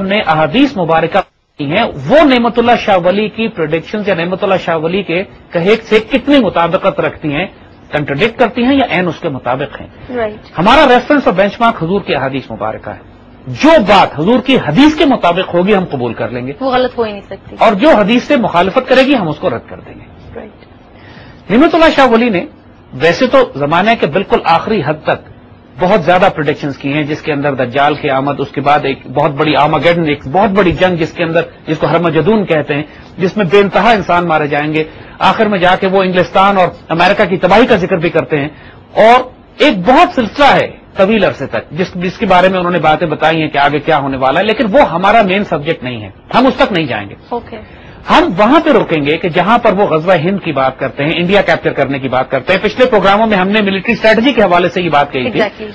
نے अहादीस मुबारका हैं वो नेमत उल्लाह शाह वली की प्रेडिक्शन या नेमत उल्लाह शाह वली के कहे से कितनी मुताबिकत रखती हैं, कंट्रडिक्ट करती हैं या एन उसके मुताबिक हैं। हमारा रेफरेंस और बेंचमार्क हुजूर की अहादीस मुबारका है। जो बात हुजूर की हदीस के मुताबिक होगी हम कबूल कर लेंगे, वो गलत हो ही नहीं सकती, और जो हदीस से मुखालफत करेगी हम उसको रद्द कर देंगे। नेमत उल्लाह शाह वली ने वैसे तो जमाने के बिल्कुल आखिरी हद तक बहुत ज्यादा प्रोडिक्शंस की हैं, जिसके अंदर दज्जाल की आमद, उसके बाद एक बहुत बड़ी आर्मागेडन, एक बहुत बड़ी जंग जिसके अंदर, जिसको हरमजदून कहते हैं, जिसमें बेइंतहा इंसान मारे जाएंगे, आखिर में जाके वो इंग्लिस्तान और अमेरिका की तबाही का जिक्र भी करते हैं, और एक बहुत सिलसिला है तवील अरसे तक जिसके बारे में उन्होंने बातें बताई हैं कि आगे क्या होने वाला है, लेकिन वो हमारा मेन सब्जेक्ट नहीं है, हम उस तक नहीं जाएंगे। हम वहां पे रोकेंगे कि जहां पर वो गजवा हिंद की बात करते हैं, इंडिया कैप्चर करने की बात करते हैं। पिछले प्रोग्रामों में हमने मिलिट्री स्ट्रेटजी के हवाले से ये बात कही थी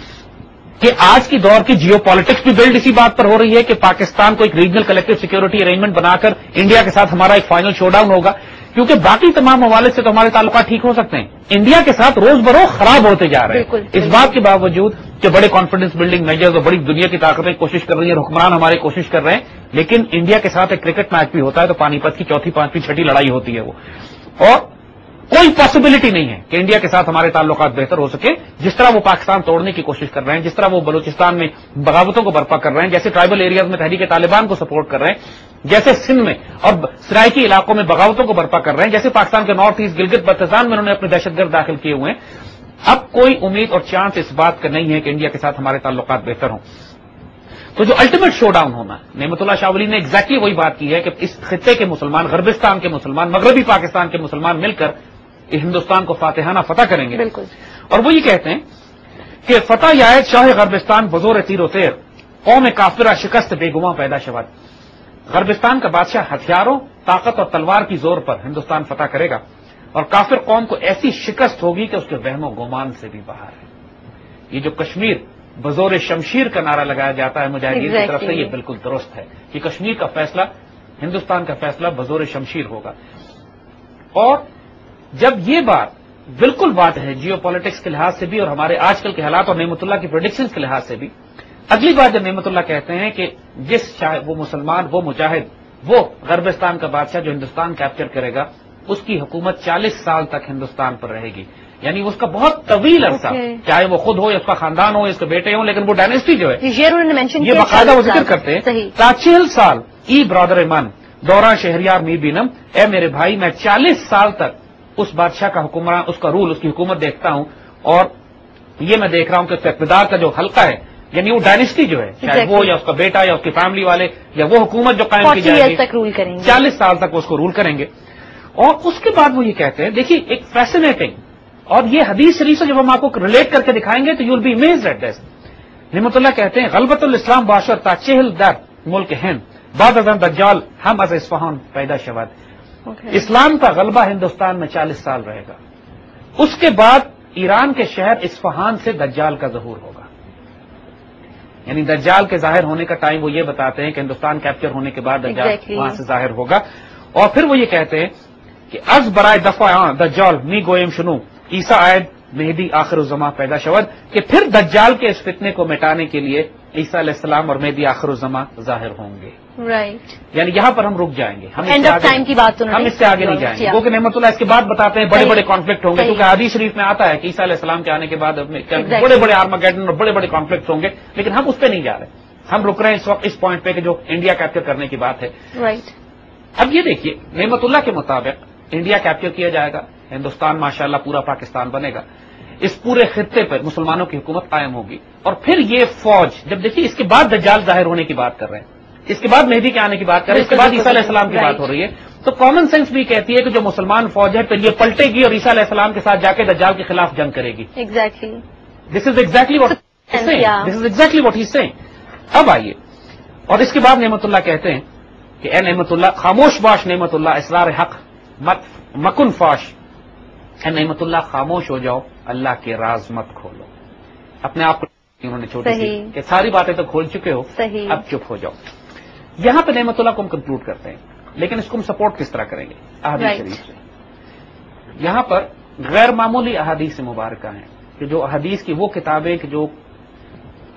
कि आज की दौर की जियो पॉलिटिक्स भी बिल्ड इसी बात पर हो रही है कि पाकिस्तान को एक रीजनल कलेक्टिव सिक्योरिटी अरेंजमेंट बनाकर इंडिया के साथ हमारा एक फाइनल शोडाउन होगा, क्योंकि बाकी तमाम हवाले से तो हमारे ताल्लुकात ठीक हो सकते हैं, इंडिया के साथ रोज बरोज खराब होते जा रहे हैं। इस बात के बावजूद कि बड़े कॉन्फिडेंस बिल्डिंग मेजर्स और बड़ी दुनिया की ताकतें कोशिश कर रही है, हुक्मरान हमारे कोशिश कर रहे हैं, लेकिन इंडिया के साथ एक क्रिकेट मैच भी होता है तो पानीपत की चौथी, पांचवीं, छठी लड़ाई होती है वो, और कोई पॉसिबिलिटी नहीं है कि इंडिया के साथ हमारे ताल्लुकात बेहतर हो सके। जिस तरह वो पाकिस्तान तोड़ने की कोशिश कर रहे हैं, जिस तरह वो बलूचिस्तान में बगावतों को बर्पा कर रहे हैं, जैसे ट्राइबल एरियाज में तहरीक तालिबान को सपोर्ट कर रहे हैं, जैसे सिंध में और सराइकी इलाकों में बगावतों को बर्पा कर रहे हैं, जैसे पाकिस्तान के नॉर्थ ईस्ट गिलगित बल्तिस्तान में उन्होंने अपने दहशतगर्द दाखिल किए हुए हैं, अब कोई उम्मीद और चांस इस बात का नहीं है कि इंडिया के साथ हमारे ताल्लुकात बेहतर हों। तो जो अल्टीमेट शोडाउन होना, नेमत उल्लाह शाह वली ने एग्जैक्टली वही बात की है कि इस खित्ते के मुसलमान, गरबिस्तान के मुसलमान, मगरबी पाकिस्तान के मुसलमान मिलकर हिंदुस्तान को फातिहाना फतह करेंगे। बिल्कुल। और वो ये कहते हैं कि फतह यायद शाह गरबिस्तान बजोर तीरो तेर कौम काफिरा शिकस्त बेगुमा पैदा शवाद। गरबिस्तान का बादशाह हथियारों, ताकत और तलवार की जोर पर हिंदुस्तान फतह करेगा और काफिर कौम को ऐसी शिकस्त होगी कि उसके वहमो गुमान से भी बाहर है। ये जो कश्मीर बजोर शमशीर का नारा लगाया जाता है मुजाहिदीन की तरफ से, ये बिल्कुल दुरुस्त है कि कश्मीर का फैसला, हिंदुस्तान का फैसला बजोर शमशीर होगा। और जब ये बात बिल्कुल बात है जियो पॉलिटिक्स के लिहाज से भी और हमारे आजकल के हालात और नेमतुल्लाह की प्रेडिक्शंस के लिहाज से भी, अगली बात जब नेमतुल्लाह कहते हैं कि जिस वो मुसलमान, वो मुजाहिद, वो गरबिस्तान का बादशाह जो हिंदुस्तान कैप्चर करेगा, उसकी हुकूमत 40 साल तक हिंदुस्तान पर रहेगी, यानी उसका बहुत तवील अरसा, चाहे वो खुद हो या उसका खानदान हो या उसके बेटे हो, लेकिन वो डायनेस्टी जो है ये बाकायदा वो जिक्र करते हैं 40 साल ई ब्रदर मन दौरा शहरियार मी बीनम, ए मेरे भाई मैं 40 साल तक उस बादशाह का हुक्मरान, उसका रूल, उसकी हुकूमत देखता हूं, और ये मैं देख रहा हूं कि उसका इक़्तिदार का जो हल्का है, यानी वो डायनेस्टी जो है, चाहे वो या उसका बेटा या उसकी फैमिली वाले या वो हुकूमत जो कायम की जाएगी 40 साल तक वो उसको रूल करेंगे। और उसके बाद वो ये कहते हैं, देखिए एक फैसिनेटिंग, और ये हदीस शरीफ से जब हम आपको रिलेट करके दिखाएंगे तो you'll be amazed at this. Nematullah कहते हैं गलबतुल इस्लाम बाशर ताचेहल दर मुल्क हिंद बाद अज़म दज्जाल हम अज़ इस्फहान पैदा शवाद। इस्लाम का गलबा हिंदुस्तान में 40 साल रहेगा, उसके बाद ईरान के शहर इस्फहान से दज्जाल का ज़हूर होगा। यानी दज्जाल के जाहिर होने का टाइम वो ये बताते हैं कि हिंदुस्तान कैप्चर होने के बाद दज्जाल वहां से जाहिर होगा। और फिर वो ये कहते हैं कि अज बराए दफा दज्जाल मी गोयम शुनू ईसा आयद मेहदी आखिर ज़मा पैदा शवद, कि फिर दज्जाल के इस फितने को मिटाने के लिए ईसा अलैहिस्सलाम और मेहदी आखिर ज़मा जाहिर होंगे। राइट। यानी यहां पर हम रुक जाएंगे, हम एंड ऑफ टाइम की बात हम इससे आगे नहीं जाएंगे, क्योंकि नेमतुल्लाह इसके बाद बताते हैं बड़े बड़े कॉन्फ्लिक्ट होंगे, क्योंकि हदीस शरीफ में आता है कि ईसा अलैहिस्सलाम के आने के बाद बड़े बड़े आर्मागेडन और बड़े बड़े कॉन्फ्लिक्ट होंगे, लेकिन हम उस पर नहीं जा रहे, हम रुक रहे हैं इस वक्त इस पॉइंट पे कि जो इंडिया कैप्चर करने की बात है। राइट। अब ये देखिए, नेमतुल्लाह के मुताबिक इंडिया कैप्चर किया जाएगा, हिंदुस्तान माशाअल्लाह पूरा पाकिस्तान बनेगा, इस पूरे खित्ते पर मुसलमानों की हुकूमत कायम होगी। और फिर ये फौज, जब देखिए इसके बाद दज्जाल जाहिर होने की बात कर रहे हैं, इसके बाद मेहदी के आने की बात कर रहे हैं, इसके बाद ईसा अलैहिस्सलाम की बात हो रही है, तो कॉमन सेंस भी कहती है कि जो मुसलमान फौज है फिर ये पलटेगी और ईसा अलैहिस्सलाम के साथ जाके दज्जाल के खिलाफ जंग करेगी। Exactly, this is exactly what this is exactly what he is saying. अब आइए, और इसके बाद नेमतुल्लाह कहते हैं कि ए नेमतुल्लाह खामोश बाश नेमतुल्लाह इसरार हक मत मकुन फाश, ए नेमतुल्लाह खामोश हो जाओ, अल्लाह के राज मत खोलो। अपने आप को उन्होंने छोटी सी कि सारी बातें तो खोल चुके हो, अब चुप हो जाओ। यहां पे नेमतुल्लाह को हम कंक्लूड करते हैं, लेकिन इसको हम सपोर्ट किस तरह करेंगे अहादीस शरीफ से। यहां पर गैर मामूली अहादीस मुबारका हैं कि जो अहादीस की वो किताबें कि जो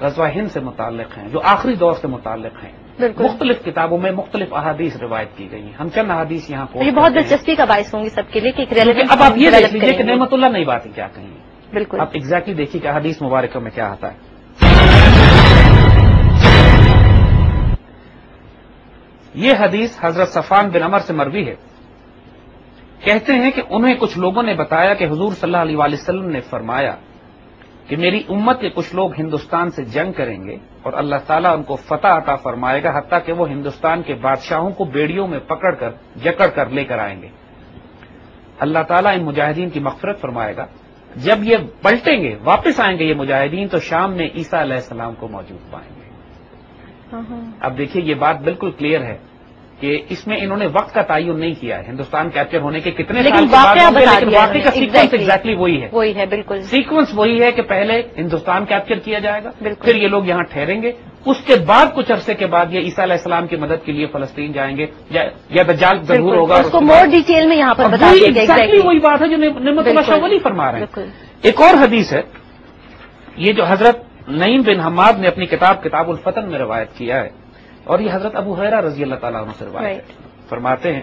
ग़ज़वा हिंद से मुताल्लिक़ हैं, जो आखिरी दौर से मुताल्लिक़ हैं, مختلف کتابوں میں مختلف احادیث روایت کی گئی ہیں. ہم چند احادیث یہاں کو یہ بہت دلچسپی کا باعث ہوں گی سب کے لیے کہ اب آپ یہ دیکھ لیجیے کہ نعمت اللہ نئی باتیں کیا کہیں. بالکل آپ ایگزیکٹلی دیکھیے کہ حدیث مبارکہ میں کیا آتا ہے. یہ حدیث حضرت صفوان بن عمر سے مروی ہے. کہتے ہیں کہ انہیں کچھ لوگوں نے بتایا کہ حضور صلی اللہ علیہ وسلم نے فرمایا کہ میری امت کے کچھ لوگ ہندوستان سے جنگ کریں گے اور اللہ تعالیٰ ان کو فتح عطا فرمائے گا حتیٰ کہ وہ ہندوستان کے بادشاہوں کو بیڑیوں میں پکڑ کر جکڑ کر لے کر آئیں گے. اللہ تعالیٰ ان مجاہدین کی مغفرت فرمائے گا. جب یہ پلٹیں گے واپس آئیں گے یہ مجاہدین تو شام میں عیسیٰ علیہ السلام کو موجود پائیں گے. اب دیکھیے یہ بات بالکل کلیئر ہے کہ اس میں انہوں نے وقت کا تعین نہیں کیا ہے. ہندوستان کیپچر ہونے کے کتنے سال کے بعد ہوں گے لیکن واقعی کا سیکوینس ایگزیکٹلی وہی ہے. بالکل سیکوینس وہی ہے کہ پہلے ہندوستان کیپچر کیا جائے گا, پھر یہ لوگ یہاں ٹھہریں گے, اس کے بعد کچھ عرصے کے بعد یہ عیسیٰ علیہ السلام کی مدد کے لیے فلسطین جائیں گے یا دجال ظہور ہوگا. اس کو مور ڈیٹیل میں یہاں پر بتا دیا گیا. ایگزیکٹلی وہی بات ہے جو نعمت اللہ شاہ ولی فرما رہے ہیں. ایک اور حدیث ہے یہ جو حضرت نعیم بن حماد نے اپنی کتاب الفتن میں روایت کیا ہے اور یہ حضرت ابو ہریرہ رضی اللہ تعالیٰ عنہ سے روایت ہے. فرماتے ہیں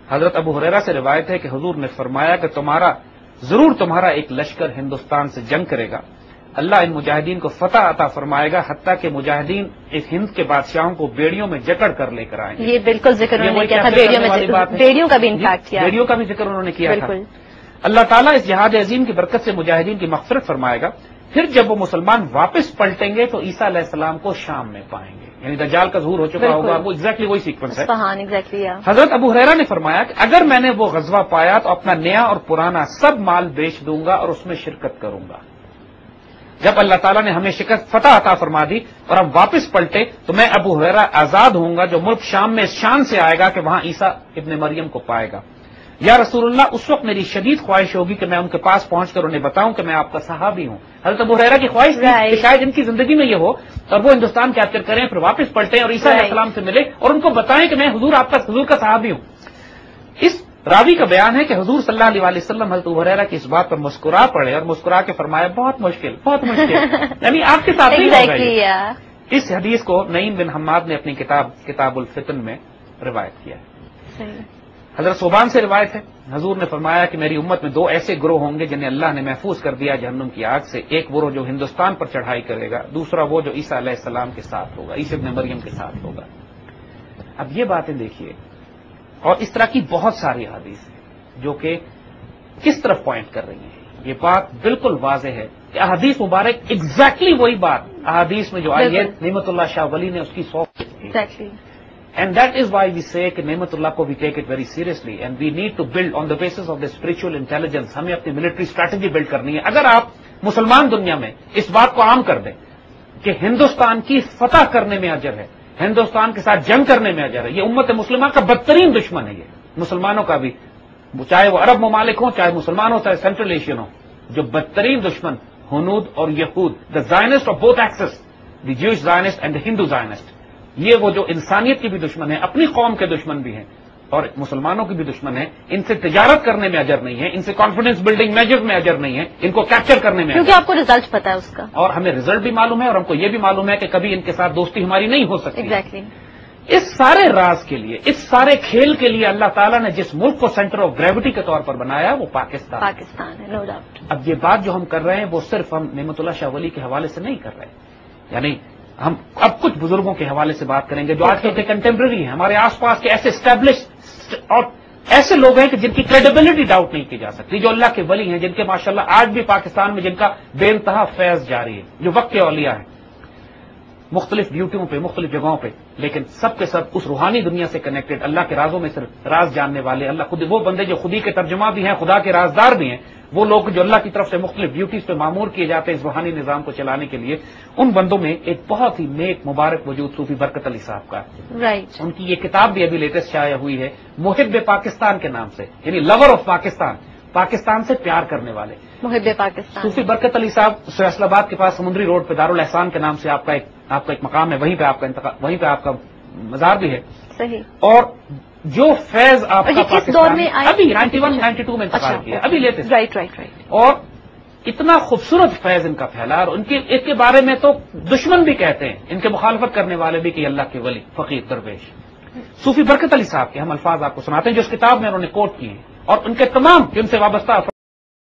حضرت ابو ہریرہ سے روایت ہے کہ حضور نے فرمایا کہ تمہارا ایک لشکر ہندوستان سے جنگ کرے گا. اللہ ان مجاہدین کو فتح عطا فرمائے گا حتیٰ کہ مجاہدین اس ہند کے بادشاہوں کو بیڑیوں میں جکڑ کر لے کر آئیں گے. یہ بالکل ذکر انہوں نے کیا تھا, بیڑیوں کا بھی انفیکٹ کیا, بیڑیوں کا بھی ذکر انہوں نے کیا تھا. اللہ تعالیٰ اس جہاد عظیم کی برکت سے مجاہدین کی مغفرت فرمائے گا. پھر جب وہ مسلمان واپس پلٹیں گے تو عیسیٰ علیہ السلام کو شام میں پائیں گے, یعنی دجال کا ظہور ہو چکا ہوگا. وہ ایگزیکٹلی وہی سیکوینس ہے. حضرت ابو ہریرہ نے فرمایا کہ اگر میں نے وہ غزوہ پایا تو اپنا نیا اور پرانا سب مال بیچ دوں گا اور اس میں شرکت کروں گا. جب اللہ تعالیٰ نے ہمیں فتح عطا فرما دی اور ہم واپس پلٹے تو میں ابو ہریرہ آزاد ہوں گا جو ملک شام میں اس شان سے آئے گا کہ وہاں عیسیٰ ابن مریم کو پائے گا. یا رسول اللہ اس وقت میری شدید خواہش ہوگی کہ میں ان کے پاس پہنچ کر انہیں بتاؤں کہ میں آپ کا صحابی ہوں. حضرت ابو ہریرہ کی خواہش تھی کہ شاید ان کی زندگی میں یہ ہو اور وہ ہندوستان کیپچر کریں پھر واپس پلٹیں اور عیسیٰ علیہ السلام سے ملے اور ان کو بتائیں کہ میں حضور کا صحابی ہوں. اس راوی کا بیان ہے کہ حضور صلی اللہ علیہ وسلم حضرت ابو ہریرہ کی اس بات پر مسکرا پڑے اور مسکرا کے فرمایا بہت مشکل یعنی آپ کے ساتھ نہیں ہوگا. اس حدیث کو نعیم بن حماد نے اپنی کتاب الفتن میں روایت کیا ہے. حضرت صوبان سے روایت ہے حضور نے فرمایا کہ میری امت میں دو ایسے گروہ ہوں گے جنہیں اللہ نے محفوظ کر دیا جہنم کی آگ سے. ایک گروہ جو ہندوستان پر چڑھائی کرے گا, دوسرا وہ جو عیسیٰ علیہ السلام کے ساتھ ہوگا, عیسی ابن مریم کے ساتھ ہوگا. اب یہ باتیں دیکھیے اور اس طرح کی بہت ساری حدیث ہیں جو کہ کس طرف پوائنٹ کر رہی ہیں. یہ بات بالکل واضح ہے کہ احادیث مبارک ایگزیکٹلی وہی بات احادیث میں جو آئی ہے نعمت اللہ شاہ ولی نے اس کی 100%. And that is why we say کہ نعمت اللہ کو we take it very seriously and we need to build on the basis of the spiritual intelligence. ہمیں اپنی ملٹری اسٹریٹجی بلڈ کرنی ہے. اگر آپ مسلمان دنیا میں اس بات کو عام کر دیں کہ ہندوستان کی فتح کرنے میں اجر ہے, ہندوستان کے ساتھ جنگ کرنے میں اجر ہے, یہ امت مسلمہ کا بدترین دشمن ہے. یہ مسلمانوں کا بھی, چاہے وہ عرب ممالک ہوں, چاہے مسلمان ہو, چاہے سینٹرل ایشین ہو, جو بدترین دشمن ہنود اور یہود, دا زائنسٹ آف بوتھ ایکسس, دی جوش زائنسٹ اینڈ دا ہندو زائنسٹ, یہ وہ جو انسانیت کی بھی دشمن ہے, اپنی قوم کے دشمن بھی ہیں اور مسلمانوں کی بھی دشمن ہے. ان سے تجارت کرنے میں اجر نہیں ہے, ان سے کانفیڈنس بلڈنگ میجر میں اجر نہیں ہے, ان کو کیپچر کرنے میں, کیونکہ آپ کو رزلٹ پتا ہے اس کا, اور ہمیں رزلٹ بھی معلوم ہے اور ہم کو یہ بھی معلوم ہے کہ کبھی ان کے ساتھ دوستی ہماری نہیں ہو سکتی. ایگزیکٹلی. اس سارے راز کے لیے, اس سارے کھیل کے لیے اللہ تعالیٰ نے جس ملک کو سینٹر آف گریوٹی کے طور پر بنایا وہ پاکستان ہے, نو ڈاؤٹ. اب یہ بات جو ہم کر رہے ہیں وہ صرف ہم نعمت اللہ شاہ ولی کے حوالے سے نہیں کر رہے, یعنی ہم اب کچھ بزرگوں کے حوالے سے بات کریں گے جو آج کل کے کنٹمپرری ہیں, ہمارے آس پاس کے ایسے اسٹیبلش اور ایسے لوگ ہیں کہ جن کی کریڈیبلٹی ڈاؤٹ نہیں کی جا سکتی, جو اللہ کے ولی ہیں, جن کے ماشاءاللہ آج بھی پاکستان میں جن کا بے انتہا فیض جاری ہے, جو وقت کے اولیاء ہیں, مختلف ڈیوٹیوں پہ, مختلف جگہوں پہ, لیکن سب کے سب اس روحانی دنیا سے کنیکٹڈ, اللہ کے رازوں میں صرف راز جاننے والے, اللہ خود وہ بندے جو خودی کے ترجمہ بھی ہیں, خدا کے رازدار بھی ہیں, وہ لوگ جو اللہ کی طرف سے مختلف ڈیوٹیز پہ معمور کیے جاتے ہیں اس روحانی نظام کو چلانے کے لیے. ان بندوں میں ایک بہت ہی نیک مبارک وجود صوفی برکت علی صاحب کا ہے. ان کی یہ کتاب بھی ابھی لیٹسٹ شائع ہوئی ہے, محب پاکستان کے نام سے, یعنی لور آف پاکستان, پاکستان سے پیار کرنے والے. محب پاکستان. صوفی برکت علی صاحب فیصل آباد کے پاس سمندری روڈ پہ دارالاحسان کے نام سے آپ کا ایک مقام ہے, وہیں پہ آپ کا مزار بھی ہے. صحیح. اور جو فیض آپ کا کس دور میں ابھی 91-92 میں انتقال کیا, ابھی لیٹسٹ. رائٹ. اور اتنا خوبصورت فیض ان کا پھیلا، اور ان کے بارے میں تو دشمن بھی کہتے ہیں، ان کے مخالفت کرنے والے بھی کہ اللہ کے ولی فقیر درویش۔ صوفی برکت علی صاحب کے ہم الفاظ آپ کو سناتے ہیں جو اس کتاب میں انہوں نے کوٹ کیے، اور ان کے تمام ان سے وابستہ